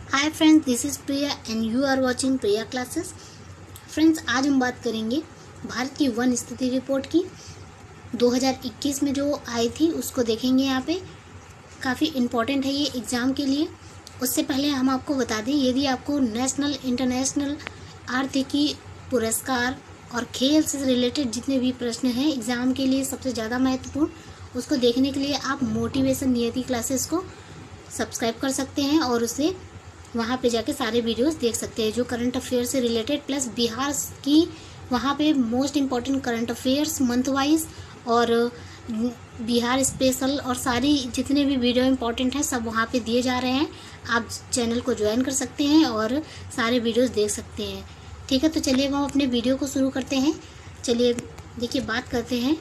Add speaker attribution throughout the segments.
Speaker 1: Hi friends, this is Priya and you are watching Priya classes. Friends, आज हम बात करेंगे भारत की वन स्थिति रिपोर्ट की 2021 में जो आई थी, उसको देखेंगे। यहाँ पे काफ़ी इम्पॉर्टेंट है ये एग्ज़ाम के लिए। उससे पहले हम आपको बता दें, यदि आपको नेशनल, इंटरनेशनल, आर्थिकी, पुरस्कार और खेल से रिलेटेड जितने भी प्रश्न हैं एग्ज़ाम के लिए सबसे ज़्यादा महत्वपूर्ण, उसको देखने के लिए आप मोटिवेशन नियति क्लासेस को सब्सक्राइब कर सकते हैं और उसे वहाँ पे जाके सारे वीडियोस देख सकते हैं जो करंट अफेयर से रिलेटेड, प्लस बिहार की वहाँ पे most important current affairs month wise और बिहार स्पेशल और सारी जितने भी वीडियो इम्पॉर्टेंट हैं सब वहाँ पे दिए जा रहे हैं। आप चैनल को ज्वाइन कर सकते हैं और सारे वीडियोस देख सकते हैं। ठीक है, तो चलिए हम अपने वीडियो को शुरू करते हैं। चलिए देखिए, बात करते हैं।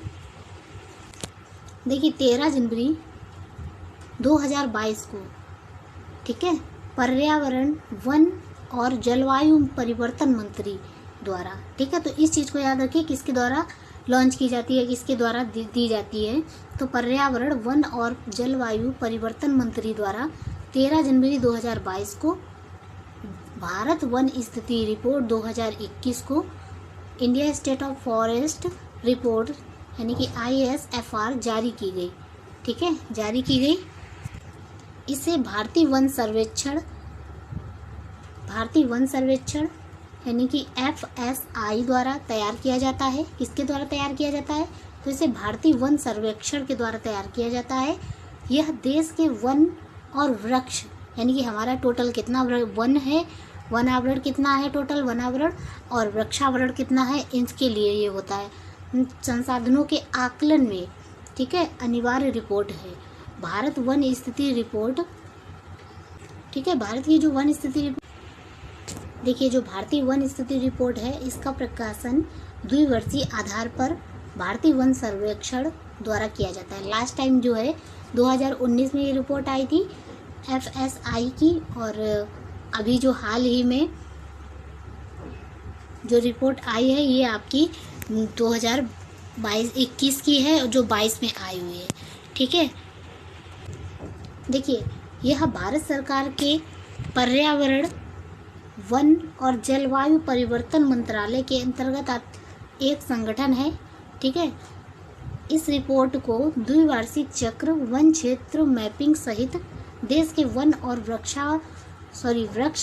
Speaker 1: देखिए 13 जनवरी 2022 को, ठीक है, पर्यावरण, वन और जलवायु परिवर्तन मंत्री द्वारा, ठीक है, तो इस चीज़ को याद रखिए किसके द्वारा लॉन्च की जाती है, किसके द्वारा दी जाती है। तो पर्यावरण, वन और जलवायु परिवर्तन मंत्री द्वारा 13 जनवरी 2022 को भारत वन स्थिति रिपोर्ट 2021 को India state of forest report यानी कि ISFR जारी की गई। ठीक है, जारी की गई। इसे भारतीय वन सर्वेक्षण यानी कि FSI द्वारा तैयार किया जाता है। किसके द्वारा तैयार किया जाता है? तो इसे भारतीय वन सर्वेक्षण के द्वारा तैयार किया जाता है। यह देश के वन और वृक्ष यानी कि हमारा टोटल कितना वन है, वनावरण कितना है, टोटल वनावरण और वृक्षावरण कितना है, इसके लिए ये होता है। संसाधनों के आकलन में, ठीक है, अनिवार्य रिपोर्ट है भारत वन स्थिति रिपोर्ट। ठीक है, भारत की जो वन स्थिति रिपोर्ट, देखिए जो भारतीय वन स्थिति रिपोर्ट है, इसका प्रकाशन द्विवर्षीय आधार पर भारतीय वन सर्वेक्षण द्वारा किया जाता है। लास्ट टाइम जो है 2019 में ये रिपोर्ट आई थी FSI की, और अभी जो हाल ही में जो रिपोर्ट आई है ये आपकी 2021 की है, जो 22 में आई हुई है। ठीक है, देखिए यह भारत सरकार के पर्यावरण, वन और जलवायु परिवर्तन मंत्रालय के अंतर्गत एक संगठन है। ठीक है, इस रिपोर्ट को द्विवार्षिक चक्र, वन क्षेत्र मैपिंग सहित देश के वन और वृक्ष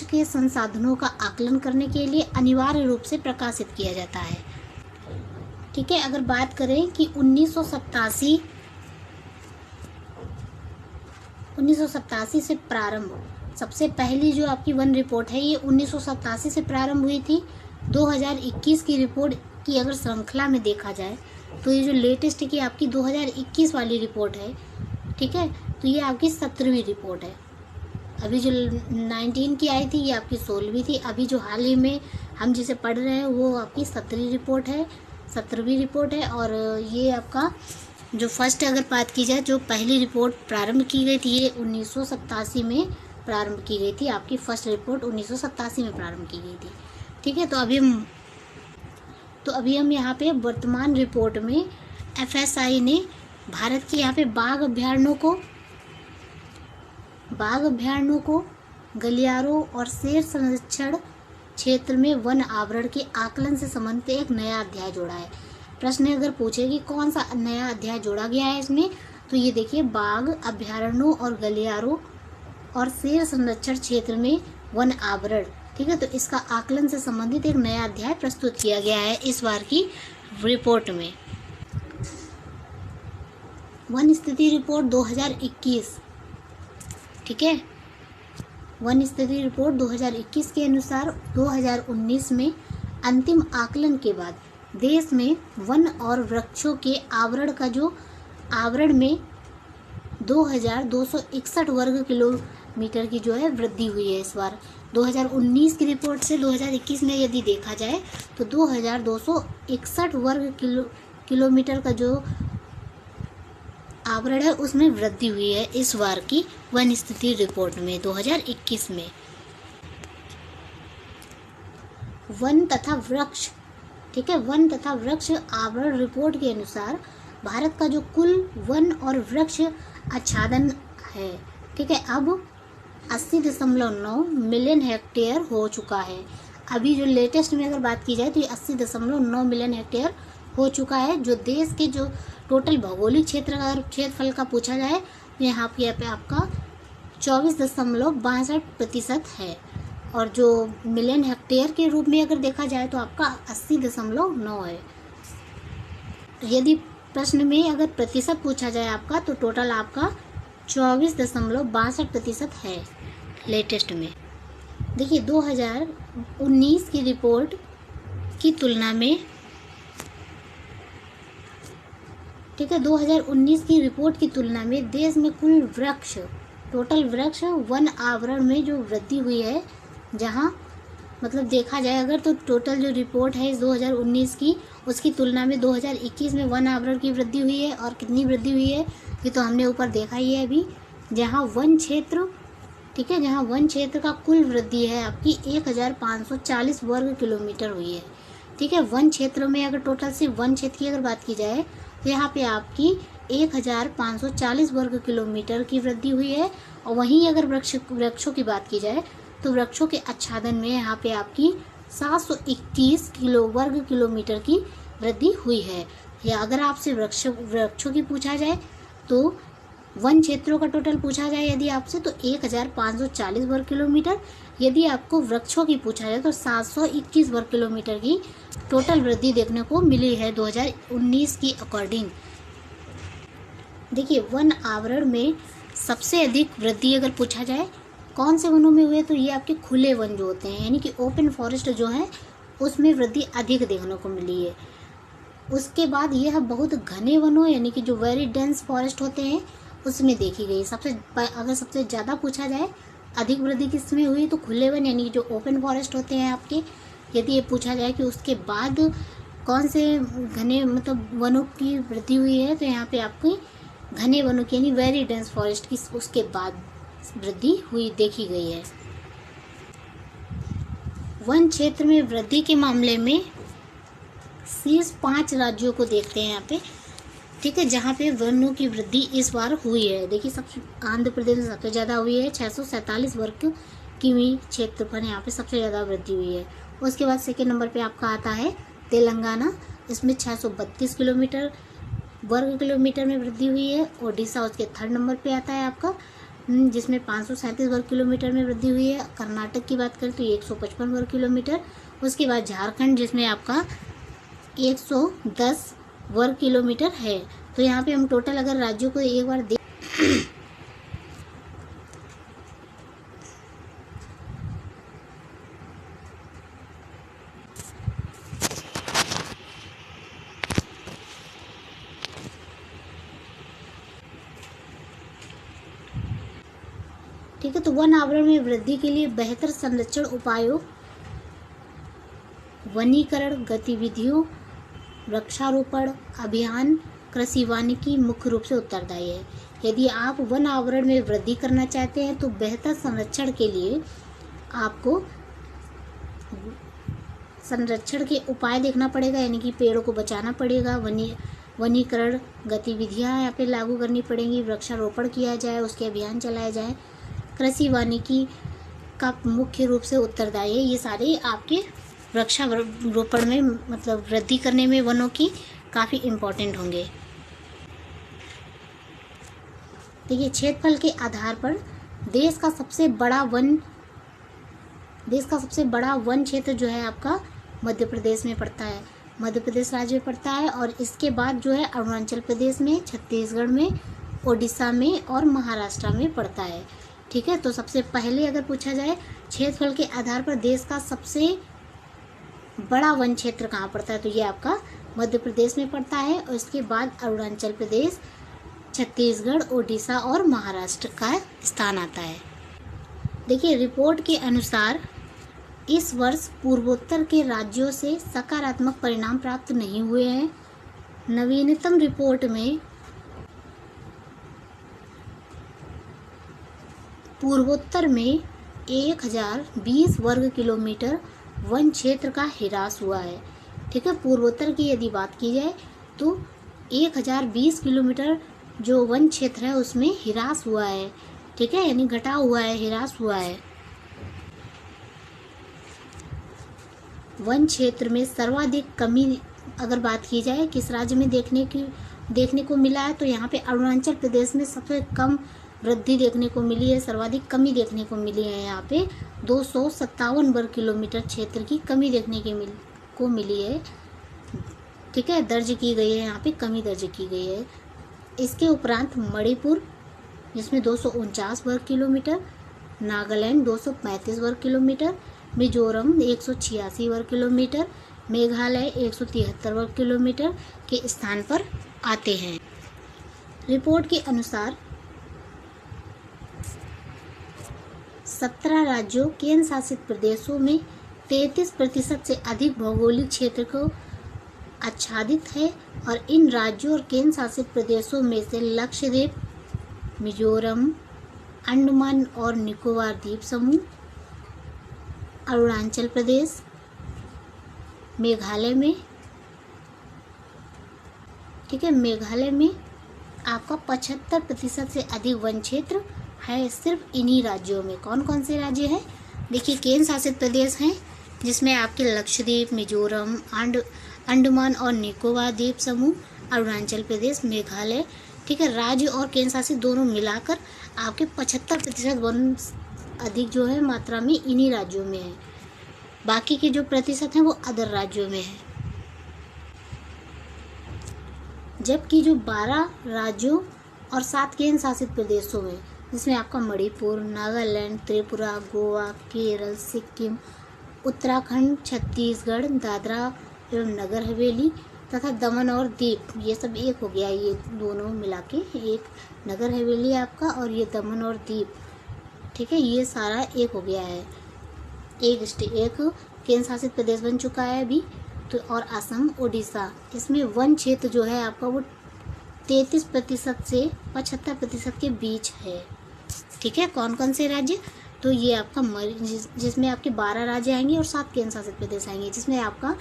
Speaker 1: के संसाधनों का आकलन करने के लिए अनिवार्य रूप से प्रकाशित किया जाता है। ठीक है, अगर बात करें कि 1987 से प्रारंभ, सबसे पहली जो आपकी वन रिपोर्ट है ये 1987 से प्रारंभ हुई थी। 2021 की रिपोर्ट की अगर श्रृंखला में देखा जाए तो ये जो लेटेस्ट की आपकी 2021 वाली रिपोर्ट है, ठीक है, तो ये आपकी 17वीं रिपोर्ट है। अभी जो 19 की आई थी ये आपकी 16वीं थी। अभी जो हाल ही में हम जिसे पढ़ रहे हैं वो आपकी 17वीं रिपोर्ट है, 17वीं रिपोर्ट है। और ये आपका जो फर्स्ट अगर बात की जाए, जो पहली रिपोर्ट प्रारंभ की गई थी ये 1987 में प्रारंभ की गई थी। आपकी फर्स्ट रिपोर्ट 1987 में प्रारंभ की गई थी। ठीक है, तो अभी हम यहाँ पे वर्तमान रिपोर्ट में FSI ने भारत के यहाँ पे बाघ अभ्यारण्यों को, गलियारों और शेर संरक्षण क्षेत्र में वन आवरण के आकलन से संबंधित एक नया अध्याय जोड़ा है। प्रश्न अगर पूछे कि कौन सा नया अध्याय जोड़ा गया है इसमें, तो ये देखिए बाघ अभ्यारण्यों और गलियारों और शेर संरक्षण क्षेत्र में वन आवरण। ठीक है, तो इसका आकलन से संबंधित एक नया अध्याय प्रस्तुत किया गया है इस बार की रिपोर्ट में। वन स्थिति रिपोर्ट 2021, ठीक है, वन स्थिति रिपोर्ट 2021 के अनुसार 2019 में अंतिम आकलन के बाद देश में वन और वृक्षों के आवरण में 2261 वर्ग किलोमीटर की जो है वृद्धि हुई है इस बार। 2019 की रिपोर्ट से 2021 में यदि देखा जाए तो 2261 वर्ग किलोमीटर का जो आवरण है उसमें वृद्धि हुई है इस बार की वन स्थिति रिपोर्ट में 2021 में। वन तथा वृक्ष, ठीक है, वन तथा वृक्ष आवरण रिपोर्ट के अनुसार भारत का जो कुल वन और वृक्ष आच्छादन है, ठीक है, अब 80.9 मिलियन हेक्टेयर हो चुका है। अभी जो लेटेस्ट में अगर बात की जाए तो ये 80.9 मिलियन हेक्टेयर हो चुका है। जो देश के जो टोटल भौगोलिक क्षेत्र का अगर क्षेत्रफल का पूछा जाए तो यहाँ पे आपका 24.62% है। और जो मिलियन हेक्टेयर के रूप में अगर देखा जाए तो आपका 80.9 है। यदि प्रश्न में अगर प्रतिशत पूछा जाए आपका तो टोटल आपका 24.62% है लेटेस्ट में। देखिए 2019 की रिपोर्ट की तुलना में, ठीक है, 2019 की रिपोर्ट की तुलना में देश में कुल वृक्ष, टोटल वृक्ष वन आवरण में जो वृद्धि हुई है, जहाँ मतलब देखा जाए अगर तो टोटल जो रिपोर्ट है इस 2019 की, उसकी तुलना में 2021 में वन आवरण की वृद्धि हुई है। और कितनी वृद्धि हुई है ये तो हमने ऊपर देखा ही है अभी। जहाँ वन क्षेत्र, ठीक है, जहाँ वन क्षेत्र का कुल वृद्धि है आपकी 1540 वर्ग किलोमीटर हुई है। ठीक है, वन क्षेत्र में अगर टोटल से वन क्षेत्र की अगर बात की जाए तो यहाँ पे आपकी 1540 वर्ग किलोमीटर की वृद्धि हुई है। और वहीं अगर वृक्षों की बात की जाए तो वृक्षों के आच्छादन में यहाँ पे आपकी 721 वर्ग किलोमीटर की वृद्धि हुई है। या अगर आपसे वृक्षों की पूछा जाए तो वन क्षेत्रों का टोटल पूछा जाए यदि आपसे तो 1540 वर्ग किलोमीटर। यदि आपको वृक्षों की पूछा जाए तो 721 वर्ग किलोमीटर की टोटल वृद्धि देखने को मिली है 2019 की अकॉर्डिंग। देखिए वन आवरण में सबसे अधिक वृद्धि अगर पूछा जाए कौन से वनों में हुए तो ये आपके खुले वन जो होते हैं, यानी कि ओपन फॉरेस्ट जो है उसमें वृद्धि अधिक देखने को मिली है। उसके बाद यह बहुत घने वनों यानी कि जो वेरी डेंस फॉरेस्ट होते हैं उसमें देखी गई। अगर सबसे ज़्यादा पूछा जाए अधिक वृद्धि किसमें हुई तो खुले वन यानी कि जो ओपन फॉरेस्ट होते हैं आपके। यदि ये पूछा जाए कि उसके बाद कौन से घने मतलब वनों की वृद्धि हुई है तो यहाँ पे आपकी घने वनों की यानी वेरी डेंस फॉरेस्ट की उसके बाद वृद्धि हुई देखी गई है। वन क्षेत्र में वृद्धि के मामले में शीर्ष 5 राज्यों को देखते हैं यहाँ पे, ठीक है, जहाँ पे वनों की वृद्धि इस बार हुई है। देखिए सबसे आंध्र प्रदेश में सबसे ज़्यादा हुई है, 647 वर्ग किमी क्षेत्रफल यहाँ पे सबसे ज़्यादा वृद्धि हुई है। उसके बाद सेकेंड नंबर पे आपका आता है तेलंगाना, इसमें 632 वर्ग किलोमीटर में वृद्धि हुई है। ओडिशा उसके थर्ड नंबर पे आता है आपका, जिसमें 537 वर्ग किलोमीटर में वृद्धि हुई है। कर्नाटक की बात करें तो 155 वर्ग किलोमीटर। उसके बाद झारखंड जिसमें आपका 110 वर्ग किलोमीटर है। तो यहाँ पे हम टोटल अगर राज्यों को एक बार देख ठीक है, तो वन आवरण में वृद्धि के लिए बेहतर संरक्षण उपायों, वनीकरण गतिविधियों, वृक्षारोपण अभियान, कृषि वानिकी मुख्य रूप से उत्तरदायी है। यदि आप वन आवरण में वृद्धि करना चाहते हैं तो बेहतर संरक्षण के लिए आपको संरक्षण के उपाय देखना पड़ेगा, यानी कि पेड़ों को बचाना पड़ेगा, वनीकरण गतिविधियां यहाँ पे लागू करनी पड़ेंगी, वृक्षारोपण किया जाए, उसके अभियान चलाया जाए, कृषि वानिकी का मुख्य रूप से उत्तरदायी है। ये सारे आपके वृक्षारोपण में मतलब वृद्धि करने में वनों की काफ़ी इम्पोर्टेंट होंगे। देखिए क्षेत्रफल के आधार पर देश का सबसे बड़ा वन क्षेत्र जो है आपका मध्य प्रदेश में पड़ता है, मध्य प्रदेश राज्य में पड़ता है। और इसके बाद जो है अरुणाचल प्रदेश में, छत्तीसगढ़ में, ओडिशा में और महाराष्ट्र में पड़ता है। ठीक है, तो सबसे पहले अगर पूछा जाए क्षेत्रफल के आधार पर देश का सबसे बड़ा वन क्षेत्र कहाँ पड़ता है तो ये आपका मध्य प्रदेश में पड़ता है। और इसके बाद अरुणाचल प्रदेश, छत्तीसगढ़, ओडिशा और महाराष्ट्र का स्थान आता है। देखिए रिपोर्ट के अनुसार इस वर्ष पूर्वोत्तर के राज्यों से सकारात्मक परिणाम प्राप्त नहीं हुए हैं। नवीनतम रिपोर्ट में पूर्वोत्तर में 1020 वर्ग किलोमीटर वन क्षेत्र का ह्रास हुआ है। ठीक है, पूर्वोत्तर की यदि बात की जाए तो 1020 किलोमीटर जो वन क्षेत्र है उसमें ह्रास हुआ है। ठीक है, यानी घटा हुआ है, ह्रास हुआ है। वन क्षेत्र में सर्वाधिक कमी अगर बात की जाए किस राज्य में देखने को मिला है, तो यहाँ पे अरुणाचल प्रदेश में सबसे कम वृद्धि देखने को मिली है, सर्वाधिक कमी देखने को मिली है। यहाँ पे 257 वर्ग किलोमीटर क्षेत्र की कमी देखने को मिली है, ठीक है, दर्ज की गई है, यहाँ पे कमी दर्ज की गई है। इसके उपरांत मणिपुर जिसमें 249 वर्ग किलोमीटर, नागालैंड 235 वर्ग किलोमीटर, मिजोरम 186 वर्ग किलोमीटर, मेघालय 173 वर्ग किलोमीटर के स्थान पर आते हैं। रिपोर्ट के अनुसार 17 राज्यों केंद्र शासित प्रदेशों में 33% से अधिक भौगोलिक क्षेत्र को आच्छादित है और इन राज्यों और केंद्र शासित प्रदेशों में से लक्षद्वीप, मिजोरम, अंडमान और निकोबार द्वीप समूह, अरुणाचल प्रदेश, मेघालय में, ठीक है, मेघालय में आपका 75% से अधिक वन क्षेत्र है सिर्फ इन्हीं राज्यों में। कौन कौन से राज्य हैं? देखिए, केंद्र शासित प्रदेश हैं जिसमें आपके लक्षद्वीप, मिजोरम, अंडमान और निकोबार द्वीप समूह, अरुणाचल प्रदेश, मेघालय, ठीक है, राज्य और केंद्र शासित दोनों मिलाकर आपके 75% वन अधिक जो है मात्रा में इन्हीं राज्यों में है। बाकी के जो प्रतिशत हैं वो अदर राज्यों में है। जबकि जो 12 राज्यों और 7 केंद्र शासित प्रदेशों में, जिसमें आपका मणिपुर, नागालैंड, त्रिपुरा, गोवा, केरल, सिक्किम, उत्तराखंड, छत्तीसगढ़, दादरा एवं नगर हवेली तथा दमन और दीप, ये सब एक हो गया, ये दोनों मिला के एक नगर हवेली आपका और ये दमन और दीप, ठीक है, ये सारा एक हो गया है, एक केंद्र शासित प्रदेश बन चुका है अभी। तो और असम, उड़ीसा, इसमें वन क्षेत्र जो है आपका वो 33% से 75% के बीच है, ठीक है। कौन कौन से राज्य? तो ये आपका जिसमें आपके 12 राज्य आएंगे और 7 केंद्र शासित प्रदेश आएंगे, जिसमें आपका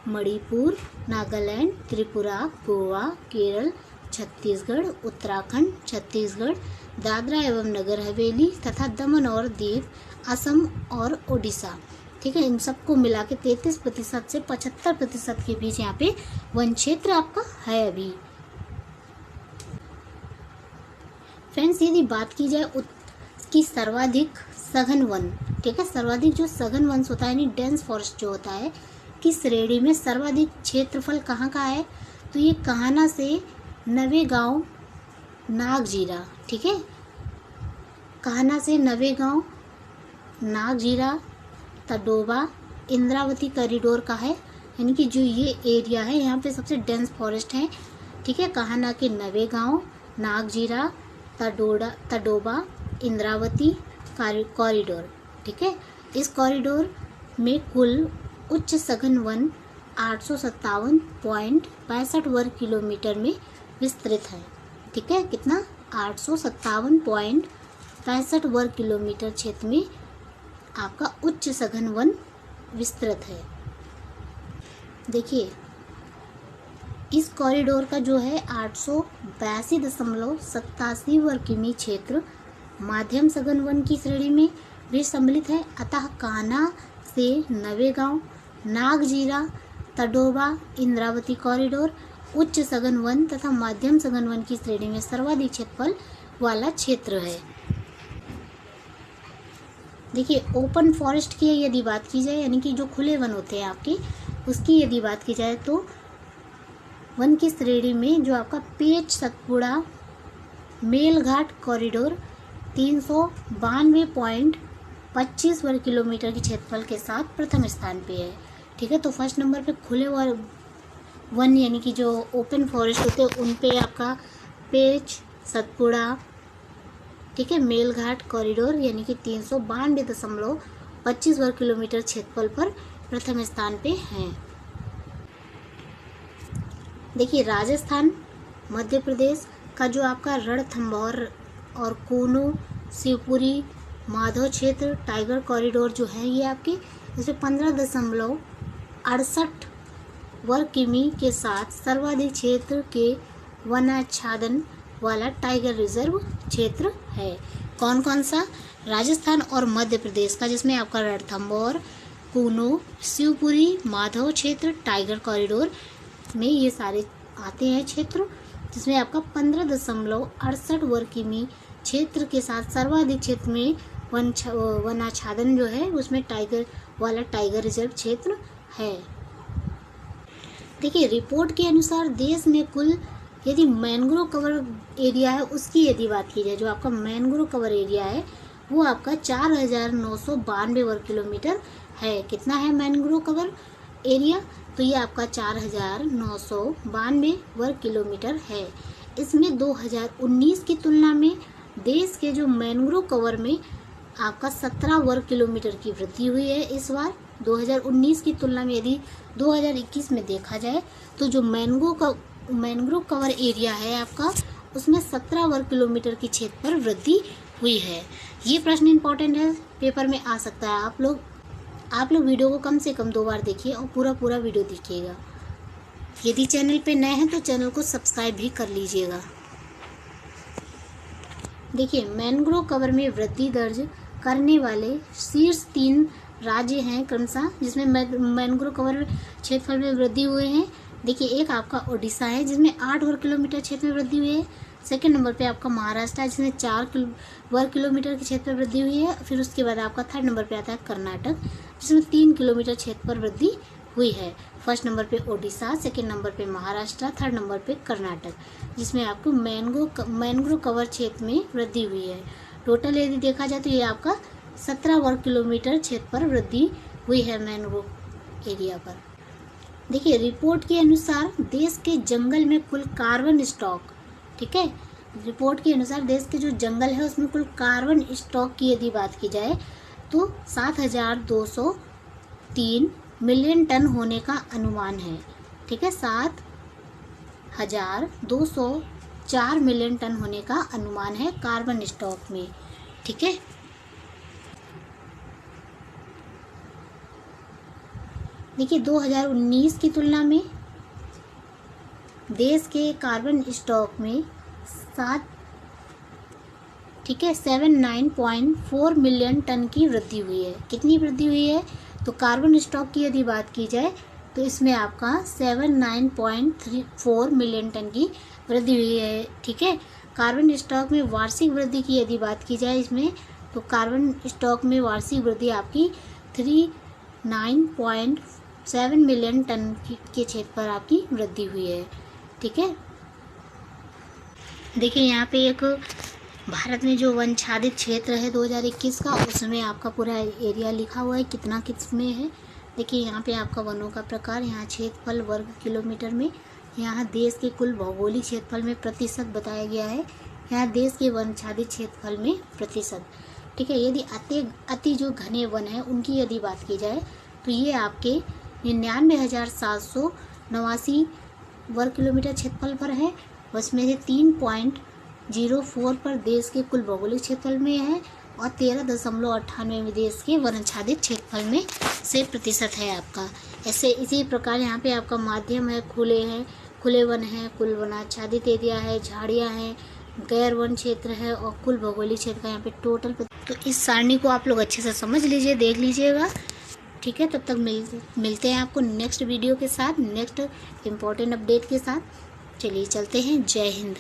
Speaker 1: मणिपुर, नागालैंड, त्रिपुरा, गोवा, केरल, छत्तीसगढ़, उत्तराखंड, छत्तीसगढ़, दादरा एवं नगर हवेली तथा दमन और दीव, असम और ओडिशा, ठीक है। इन सबको मिला के 33% से 75% के बीच यहाँ पे वन क्षेत्र आपका है अभी। फ्रेंड्स, यदि बात की जाए की सर्वाधिक सघन वन, ठीक है, सर्वाधिक जो सघन वंश होता है यानी डेंस फॉरेस्ट जो होता है, की श्रेणी में सर्वाधिक क्षेत्रफल कहाँ का है? तो ये कान्हा से नवेगांव, नागजीरा, ठीक है, कान्हा से नवेगांव, नागजीरा, तडोबा, इंद्रावती कॉरिडोर का है, यानी कि जो ये एरिया है यहाँ पे सबसे डेंस फॉरेस्ट है, ठीक है। कान्हा के नवेगांव, नागजीरा, तडोबा, इंद्रावती कॉरिडोर, ठीक है। इस कॉरिडोर में कुल उच्च सघन वन 857.65 वर्ग किलोमीटर में विस्तृत है, ठीक है। कितना? 857.65 वर्ग किलोमीटर क्षेत्र में आपका उच्च सघन वन विस्तृत है। देखिए, इस कॉरिडोर का जो है 882.87 वर्ग किमी क्षेत्र माध्यम सघन वन की श्रेणी में भी सम्मिलित है। अतः कान्हा से नवेगांव, नागजीरा, तडोबा, इंद्रावती कॉरिडोर उच्च सघन वन तथा माध्यम सघन वन की श्रेणी में सर्वाधिक क्षेत्रफल वाला क्षेत्र है। देखिए, ओपन फॉरेस्ट की यदि बात की जाए, यानी कि जो खुले वन होते हैं आपके, उसकी यदि बात की जाए तो वन की श्रेणी में जो आपका पेच सतपुड़ा मेलघाट कॉरिडोर 392.25 वर्ग किलोमीटर की क्षेत्रफल के साथ प्रथम स्थान पे है, ठीक है। तो फर्स्ट नंबर पे खुले वन यानी कि जो ओपन फॉरेस्ट होते हैं उन पे आपका पेच सतपुड़ा, ठीक है, मेलघाट कॉरिडोर यानी कि 392.25 वर्ग किलोमीटर क्षेत्रफल पर प्रथम स्थान पे हैं। देखिए, राजस्थान, मध्य प्रदेश का जो आपका रणथंभौर और कूनू, शिवपुरी, माधव क्षेत्र टाइगर कॉरिडोर जो है ये आपके इसमें 15.68 वर्ग किमी के साथ सर्वाधिक क्षेत्र के वनाच्छादन वाला टाइगर रिजर्व क्षेत्र है। कौन कौन सा? राजस्थान और मध्य प्रदेश का, जिसमें आपका रणथंभौर, कूनो, शिवपुरी, माधव क्षेत्र, टाइगर कॉरिडोर में ये सारे आते हैं क्षेत्र, जिसमें आपका 15.68 वर्ग किमी क्षेत्र के साथ सर्वाधिक क्षेत्र में वन आच्छादन जो है उसमें टाइगर रिजर्व क्षेत्र है। देखिए, रिपोर्ट के अनुसार देश में कुल यदि मैंग्रोव कवर एरिया है उसकी यदि बात की जाए, जो आपका मैंग्रोव कवर एरिया है वो आपका 4,992 वर्ग किलोमीटर है। कितना है मैंग्रोव कवर एरिया? तो ये आपका 4,992 वर्ग किलोमीटर है। इसमें 2019 की तुलना में देश के जो मैंग्रोव कवर में आपका 17 वर्ग किलोमीटर की वृद्धि हुई है इस बार 2019 की तुलना में। यदि 2021 में देखा जाए तो जो मैंग्रोव कवर एरिया है आपका, उसमें 17 वर्ग किलोमीटर की क्षेत्र पर वृद्धि हुई है। ये प्रश्न इंपॉर्टेंट है, पेपर में आ सकता है। आप लोग वीडियो को कम से कम 2 बार देखिए और पूरा वीडियो देखिएगा। यदि चैनल पे नए हैं तो चैनल को सब्सक्राइब भी कर लीजिएगा। देखिए, मैंग्रोव कवर में वृद्धि दर्ज करने वाले शीर्ष 3 राज्य हैं क्रमशः, जिसमें मैंग्रोव कवर क्षेत्रफल में वृद्धि हुए हैं। देखिए, एक आपका उड़ीसा है जिसमें 8 वर्ग किलोमीटर क्षेत्र में वृद्धि हुई है। सेकंड नंबर पे आपका महाराष्ट्र है जिसमें 4 वर्ग किलोमीटर के क्षेत्र में वृद्धि हुई है। फिर उसके बाद आपका थर्ड नंबर पे आता है कर्नाटक, जिसमें 3 किलोमीटर क्षेत्र पर वृद्धि हुई है। फर्स्ट नंबर पे ओडिशा, सेकंड नंबर पे महाराष्ट्र, थर्ड नंबर पे कर्नाटक, जिसमें आपको मैंग्रोव कवर क्षेत्र में वृद्धि हुई है। टोटल यदि देखा जाए तो ये आपका 17 वर्ग किलोमीटर क्षेत्र पर वृद्धि हुई है मैंग्रोव एरिया पर। देखिए, रिपोर्ट के अनुसार देश के जंगल में कुल कार्बन स्टॉक, ठीक है, रिपोर्ट के अनुसार देश के जो जंगल है उसमें कुल कार्बन स्टॉक की यदि बात की जाए तो 7,203 मिलियन टन होने का अनुमान है। ठीक है, 7,204 मिलियन टन होने का अनुमान है कार्बन स्टॉक में। ठीक है, देखिए 2019 की तुलना में देश के कार्बन स्टॉक में 79.4 मिलियन टन की वृद्धि हुई है। कितनी वृद्धि हुई है? तो कार्बन स्टॉक की यदि बात की जाए तो इसमें आपका 79.34 मिलियन टन की वृद्धि हुई है। ठीक है, कार्बन स्टॉक में वार्षिक वृद्धि की यदि बात की जाए इसमें, तो कार्बन स्टॉक में वार्षिक वृद्धि आपकी 39.7 मिलियन टन के क्षेत्र पर आपकी वृद्धि हुई है। ठीक है, देखिए यहाँ पे एक भारत में जो वनच्छादित क्षेत्र है 2021 का, उसमें आपका पूरा एरिया लिखा हुआ है कितना किसमें है। देखिए यहाँ पे आपका वनों का प्रकार, यहाँ क्षेत्रफल वर्ग किलोमीटर में, यहाँ देश के कुल भौगोलिक क्षेत्रफल में प्रतिशत बताया गया है, यहाँ देश के वनच्छादित क्षेत्रफल में प्रतिशत। ठीक है, यदि अति जो घने वन है उनकी यदि बात की जाए तो ये आपके 99,789 वर्ग किलोमीटर क्षेत्रफल पर है। उसमें से 3.04 पर देश के कुल भौगोलिक क्षेत्रफल में है और 13.98 देश के वनाच्छादित क्षेत्रफल में से प्रतिशत है आपका। ऐसे इसी प्रकार यहाँ पे आपका माध्यम है, खुले वन है, कुल वनाच्छादित एरिया है, झाड़ियाँ हैं, गैर वन क्षेत्र है और कुल भौगोलिक क्षेत्र का यहाँ पे टोटल। तो इस सारणी को आप लोग अच्छे से समझ लीजिए, देख लीजिएगा। ठीक है, तब तक मिलते हैं आपको नेक्स्ट वीडियो के साथ, नेक्स्ट इम्पोर्टेंट अपडेट के साथ। चलिए चलते हैं, जय हिंद।